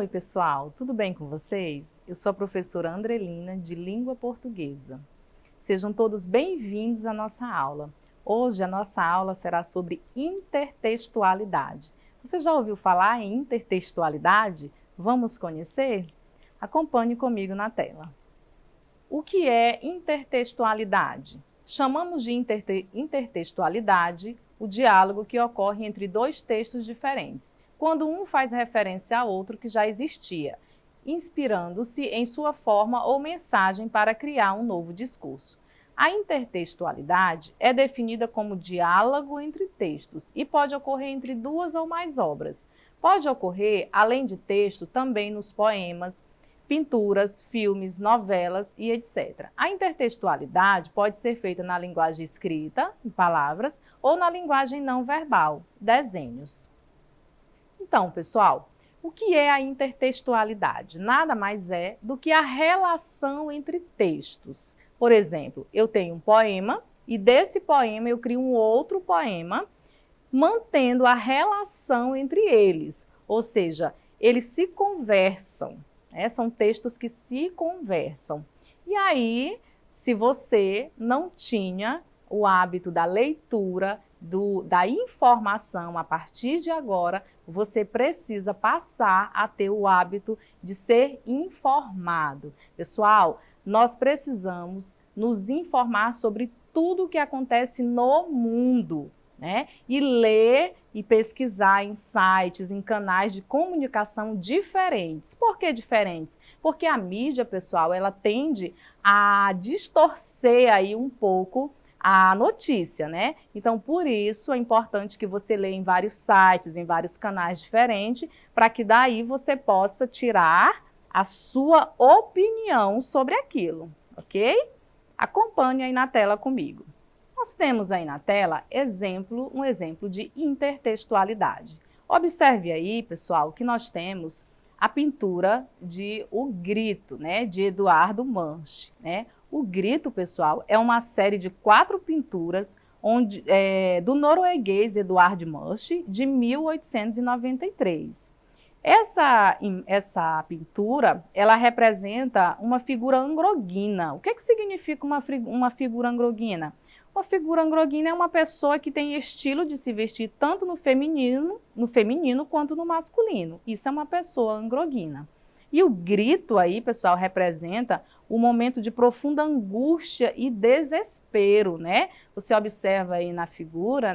Oi, pessoal, tudo bem com vocês? Eu sou a professora Andrelina, de Língua Portuguesa. Sejam todos bem-vindos à nossa aula. Hoje a nossa aula será sobre intertextualidade. Você já ouviu falar em intertextualidade? Vamos conhecer? Acompanhe comigo na tela. O que é intertextualidade? Chamamos de intertextualidade o diálogo que ocorre entre dois textos diferentes, quando um faz referência a outro que já existia, inspirando-se em sua forma ou mensagem para criar um novo discurso. A intertextualidade é definida como diálogo entre textos e pode ocorrer entre duas ou mais obras. Pode ocorrer, além de texto, também nos poemas, pinturas, filmes, novelas e etc. A intertextualidade pode ser feita na linguagem escrita, em palavras, ou na linguagem não verbal, desenhos. Então, pessoal, o que é a intertextualidade? Nada mais é do que a relação entre textos. Por exemplo, eu tenho um poema e desse poema eu crio um outro poema, mantendo a relação entre eles, ou seja, eles se conversam. São textos que se conversam. E aí, se você não tinha o hábito da leitura, da informação a partir de agora, você precisa passar a ter o hábito de ser informado. Pessoal, nós precisamos nos informar sobre tudo o que acontece no mundo, né? E ler e pesquisar em sites, em canais de comunicação diferentes. Por que diferentes? Porque a mídia, pessoal, ela tende a distorcer aí um pouco a notícia, né? Então, por isso é importante que você leia em vários sites, em vários canais diferentes, para que daí você possa tirar a sua opinião sobre aquilo, ok? Acompanhe aí na tela comigo. Nós temos aí na tela um exemplo de intertextualidade. Observe aí, pessoal, que nós temos a pintura de O Grito, né, de Eduardo Munch, né? O Grito, pessoal, é uma série de 4 pinturas do norueguês Eduard Munch, de 1893. Essa pintura, ela representa uma figura androguina. O que significa uma figura androguina? Uma figura androguina é uma pessoa que tem estilo de se vestir tanto no feminino quanto no masculino. Isso é uma pessoa androguina. E o grito aí, pessoal, representa um momento de profunda angústia e desespero, né? Você observa aí na figura,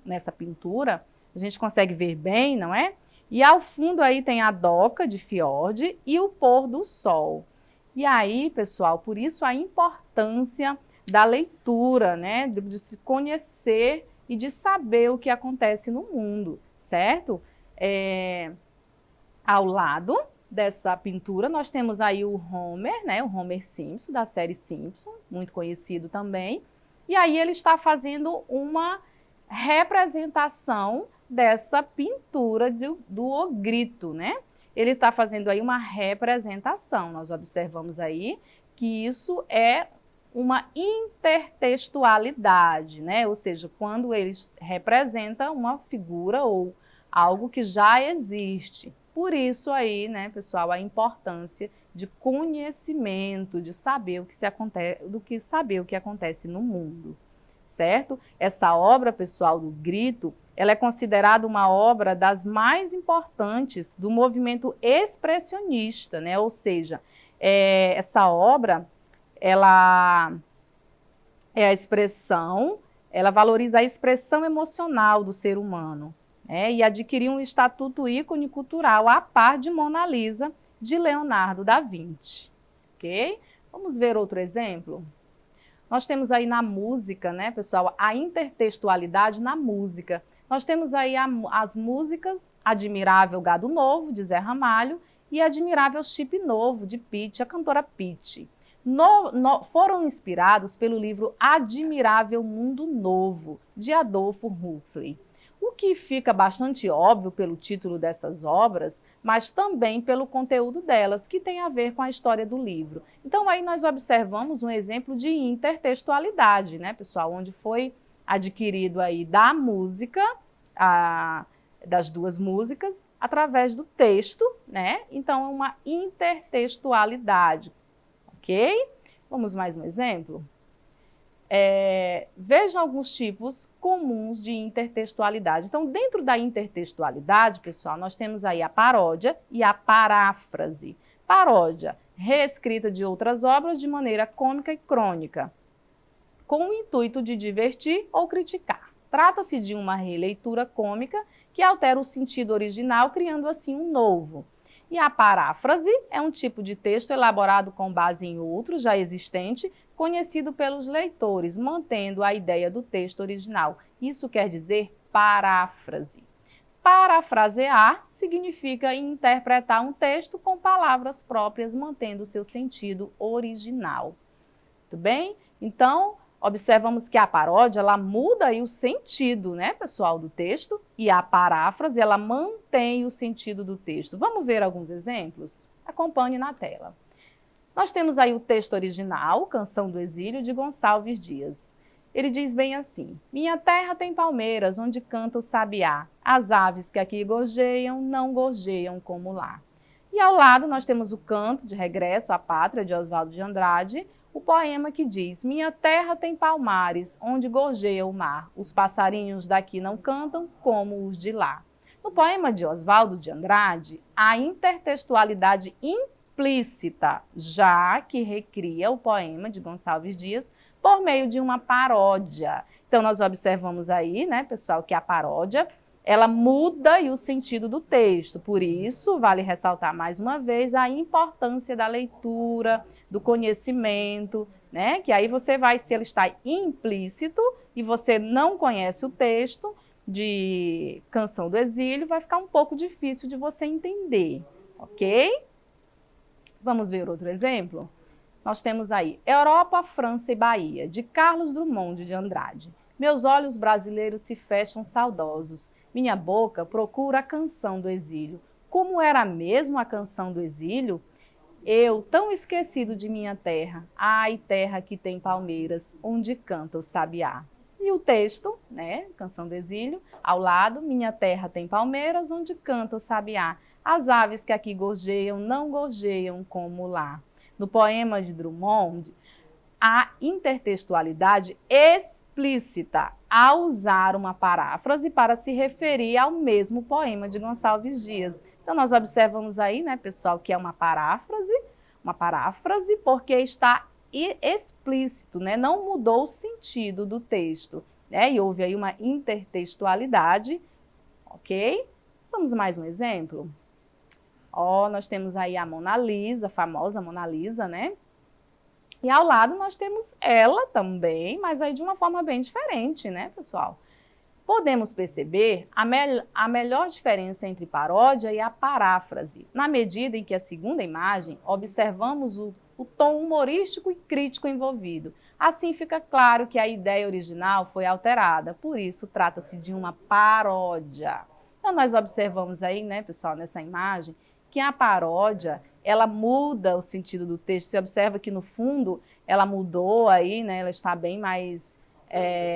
nessa pintura, a gente consegue ver bem, não é? E ao fundo aí tem a doca de fiord e o pôr do sol. E aí, pessoal, por isso a importância da leitura, né? De se conhecer e de saber o que acontece no mundo, certo? Ao lado dessa pintura, nós temos aí o Homer, né? O Homer Simpson, da série Simpson, muito conhecido também. E aí ele está fazendo uma representação dessa pintura do O Grito, né? Ele está fazendo aí uma representação. Nós observamos aí que isso é uma intertextualidade, né? Ou seja, quando ele representa uma figura ou algo que já existe. Por isso aí, né, pessoal, a importância de conhecimento, de saber o que saber o que acontece no mundo, certo? Essa obra, pessoal, do Grito, ela é considerada uma obra das mais importantes do movimento expressionista, né? Ou seja, essa obra, ela é a expressão, ela valoriza a expressão emocional do ser humano, né? E adquiriu um estatuto ícone cultural a par de Mona Lisa, de Leonardo da Vinci, ok? Vamos ver outro exemplo? Nós temos aí na música, né, pessoal, a intertextualidade na música. Nós temos aí as músicas Admirável Gado Novo, de Zé Ramalho, e Admirável Chip Novo, de Pitty, a cantora Pitty. Foram inspirados pelo livro Admirável Mundo Novo, de Adolfo Huxley. O que fica bastante óbvio pelo título dessas obras, mas também pelo conteúdo delas, que tem a ver com a história do livro. Então aí nós observamos um exemplo de intertextualidade, né, pessoal, onde foi adquirido aí da música, das duas músicas através do texto, né? Então, é uma intertextualidade, ok? Vamos mais um exemplo? Vejam alguns tipos comuns de intertextualidade. Então, dentro da intertextualidade, pessoal, nós temos aí a paródia e a paráfrase. Paródia, reescrita de outras obras de maneira cômica e crônica, com o intuito de divertir ou criticar. Trata-se de uma releitura cômica que altera o sentido original, criando assim um novo. E a paráfrase é um tipo de texto elaborado com base em outro já existente, conhecido pelos leitores, mantendo a ideia do texto original. Isso quer dizer paráfrase. Parafrasear significa interpretar um texto com palavras próprias, mantendo seu sentido original. Tudo bem? Então, observamos que a paródia, ela muda aí o sentido, né, pessoal, do texto, e a paráfrase, ela mantém o sentido do texto. Vamos ver alguns exemplos? Acompanhe na tela. Nós temos aí o texto original, Canção do Exílio, de Gonçalves Dias. Ele diz bem assim: minha terra tem palmeiras, onde canta o sabiá. As aves que aqui gorjeiam, não gorjeiam como lá. E ao lado nós temos o canto de Regresso à Pátria, de Oswaldo de Andrade, o poema que diz: minha terra tem palmares, onde gorjeia o mar. Os passarinhos daqui não cantam como os de lá. No poema de Oswaldo de Andrade, a intertextualidade implícita, já que recria o poema de Gonçalves Dias por meio de uma paródia. Então, nós observamos aí, né, pessoal, que a paródia, ela muda o sentido do texto. Por isso, vale ressaltar mais uma vez a importância da leitura, do conhecimento, né, que aí você vai, se ele está implícito e você não conhece o texto de Canção do Exílio, vai ficar um pouco difícil de você entender, ok? Vamos ver outro exemplo? Nós temos aí Europa, França e Bahia, de Carlos Drummond de Andrade. Meus olhos brasileiros se fecham saudosos. Minha boca procura a canção do exílio. Como era mesmo a canção do exílio? Eu, tão esquecido de minha terra, ai, terra que tem palmeiras, onde canta o sabiá. E o texto, né, Canção do Exílio, ao lado, minha terra tem palmeiras, onde canta o sabiá. As aves que aqui gorjeiam, não gorjeiam como lá. No poema de Drummond, a intertextualidade explícita ao usar uma paráfrase para se referir ao mesmo poema de Gonçalves Dias. Então, nós observamos aí, né, pessoal, que é uma paráfrase porque está explícito, né, não mudou o sentido do texto, né, e houve aí uma intertextualidade, ok? Vamos mais um exemplo? Nós temos aí a Mona Lisa, a famosa Mona Lisa, né? E ao lado nós temos ela também, mas aí de uma forma bem diferente, né, pessoal? Podemos perceber a melhor diferença entre paródia e a paráfrase, na medida em que a segunda imagem observamos o tom humorístico e crítico envolvido. Assim fica claro que a ideia original foi alterada, por isso trata-se de uma paródia. Então nós observamos aí, né, pessoal, nessa imagem, que a paródia, ela muda o sentido do texto. Você observa que no fundo ela mudou aí, né? Ela está bem mais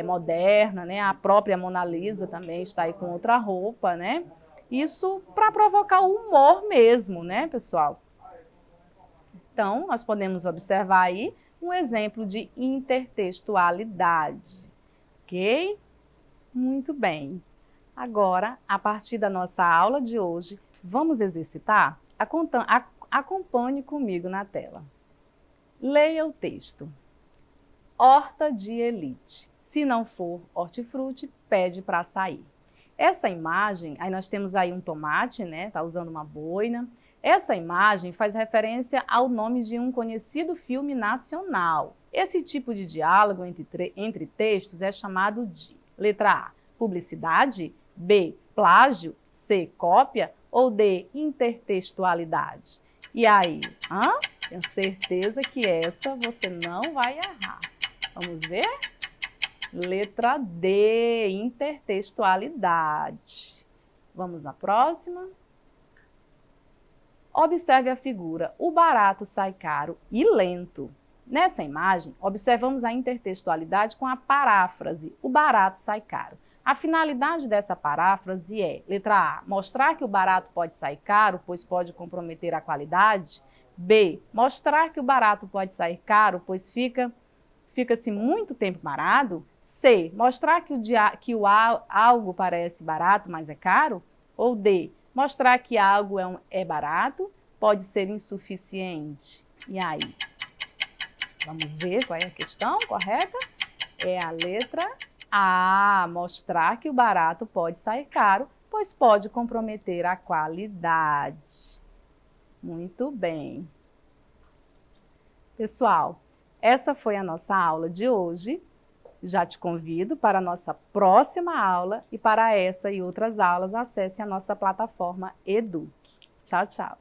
moderna, né? A própria Mona Lisa também está aí com outra roupa, né? Isso para provocar o humor mesmo, né, pessoal? Então, nós podemos observar aí um exemplo de intertextualidade, ok? Muito bem. Agora, a partir da nossa aula de hoje, vamos exercitar? Acompanhe comigo na tela. Leia o texto. Horta de elite. Se não for hortifruti, pede para sair. Essa imagem, aí nós temos aí um tomate, né? Tá usando uma boina. Essa imagem faz referência ao nome de um conhecido filme nacional. Esse tipo de diálogo entre textos é chamado de: letra A, publicidade; B, plágio; C, cópia; ou D, intertextualidade? E aí? Tenho certeza que essa você não vai errar. Vamos ver? Letra D, intertextualidade. Vamos à próxima. Observe a figura. O barato sai caro e lento. Nessa imagem, observamos a intertextualidade com a paráfrase. O barato sai caro. A finalidade dessa paráfrase é, letra A, mostrar que o barato pode sair caro, pois pode comprometer a qualidade. B, mostrar que o barato pode sair caro, pois fica-se muito tempo parado. C, mostrar que algo parece barato, mas é caro. Ou D, mostrar que algo é barato, pode ser insuficiente. E aí? Vamos ver qual é a questão correta? É a letra A, mostrar que o barato pode sair caro, pois pode comprometer a qualidade. Muito bem. Pessoal, essa foi a nossa aula de hoje. Já te convido para a nossa próxima aula e para essa e outras aulas, acesse a nossa plataforma Eduque. Tchau, tchau.